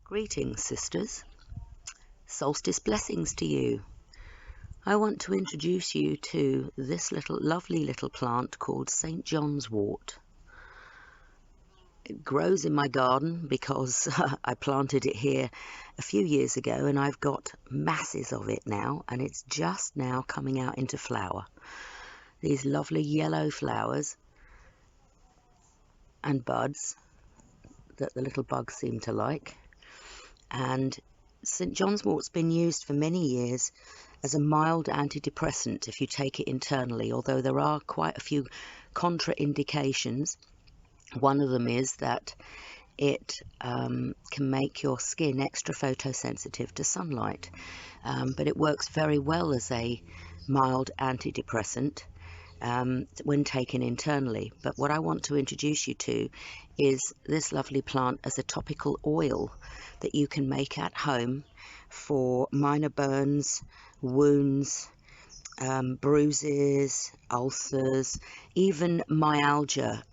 Greetings, sisters. Solstice blessings to you. I want to introduce you to this lovely little plant called St. John's Wort. It grows in my garden because I planted it here a few years ago, and I've got masses of it now, and it's just now coming out into flower. These lovely yellow flowers and buds that the little bugs seem to like. And St. John's Wort's been used for many years as a mild antidepressant if you take it internally, although there are quite a few contraindications. One of them is that it can make your skin extra photosensitive to sunlight, but it works very well as a mild antidepressant when taken internally. But what I want to introduce you to is this lovely plant as a topical oil that you can make at home for minor burns, wounds, bruises, ulcers, even myalgia,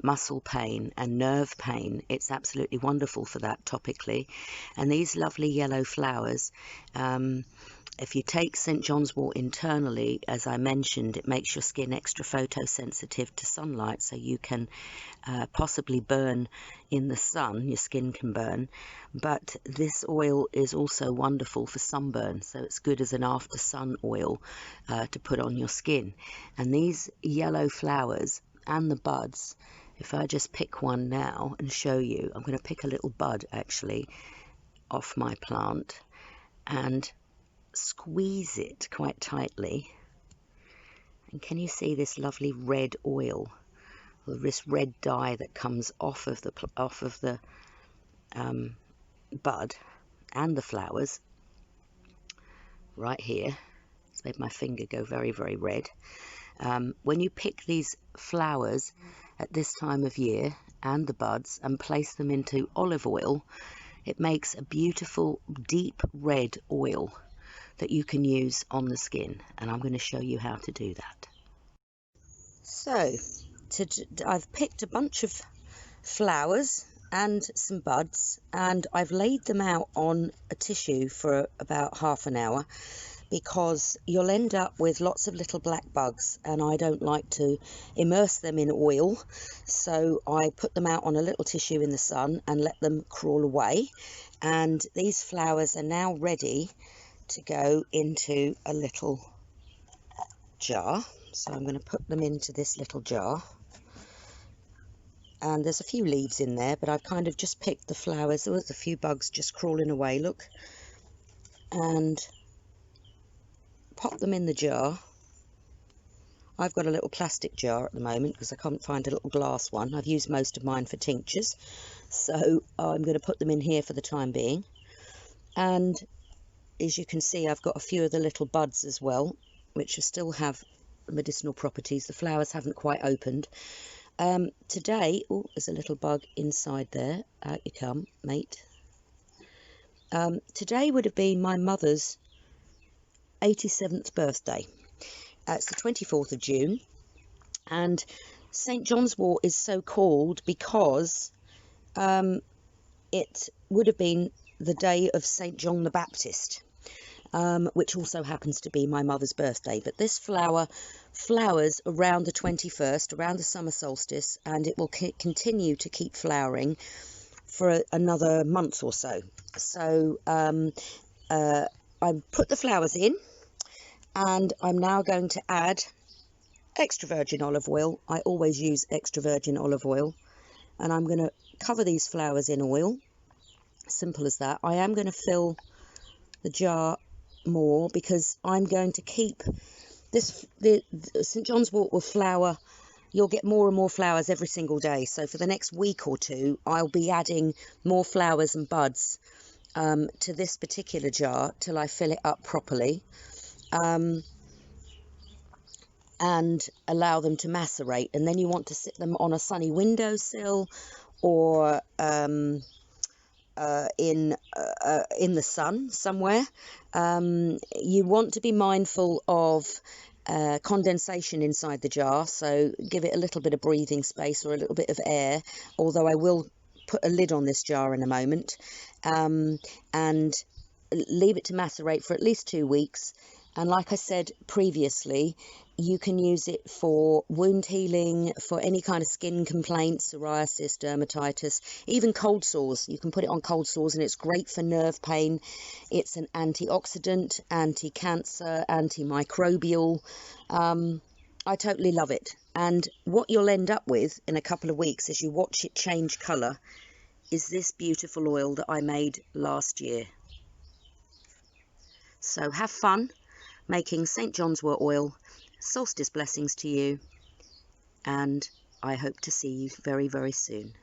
muscle pain and nerve pain. It's absolutely wonderful for that topically. And these lovely yellow flowers, if you take St. John's Wort internally, as I mentioned, it makes your skin extra photosensitive to sunlight, so you can possibly burn in the sun, your skin can burn. But this oil is also wonderful for sunburn, so it's good as an after sun oil to put on your skin. And these yellow flowers and the buds, if I just pick one now and show you, I'm going to pick a little bud actually off my plant and squeeze it quite tightly, and can you see this lovely red oil, or this red dye that comes off of the bud and the flowers right here? It's made my finger go very, very red. When you pick these flowers at this time of year and the buds and place them into olive oil, it makes a beautiful deep red oil that you can use on the skin, and I'm going to show you how to do that. So I've picked a bunch of flowers and some buds, and I've laid them out on a tissue for about half an hour, because you'll end up with lots of little black bugs, and I don't like to immerse them in oil, so I put them out on a little tissue in the sun and let them crawl away. And these flowers are now ready to go into a little jar, so I'm going to put them into this little jar, and there's a few leaves in there, but I've kind of just picked the flowers. There was a few bugs just crawling away, look, and pop them in the jar. I've got a little plastic jar at the moment because I can't find a little glass one. I've used most of mine for tinctures, so I'm going to put them in here for the time being. And as you can see, I've got a few of the little buds as well, which still have medicinal properties. The flowers haven't quite opened. Today, oh, there's a little bug inside there. Out you come, mate. Today would have been my mother's 87th birthday. It's the 24th of June, and St. John's Wort is so called because it would have been the day of St. John the Baptist, which also happens to be my mother's birthday. But this flower flowers around the 21st, around the summer solstice, and it will continue to keep flowering for another month or so. So I put the flowers in, and I'm now going to add extra virgin olive oil. I always use extra virgin olive oil, and I'm going to cover these flowers in oil. Simple as that. I am going to fill the jar more because I'm going to keep this. The St. John's Wort will flower. You'll get more and more flowers every single day. So for the next week or two, I'll be adding more flowers and buds to this particular jar till I fill it up properly, and allow them to macerate. And then you want to sit them on a sunny windowsill or in the sun somewhere. You want to be mindful of condensation inside the jar, so give it a little bit of breathing space or a little bit of air, although I will put a lid on this jar in a moment, and leave it to macerate for at least 2 weeks. And like I said previously, you can use it for wound healing, for any kind of skin complaints, psoriasis, dermatitis, even cold sores. You can put it on cold sores, and it's great for nerve pain. It's an antioxidant, anti-cancer, antimicrobial. I totally love it. And what you'll end up with in a couple of weeks, as you watch it change colour, is this beautiful oil that I made last year. So have fun making St. John's Wort oil. Solstice blessings to you, and I hope to see you very, very soon.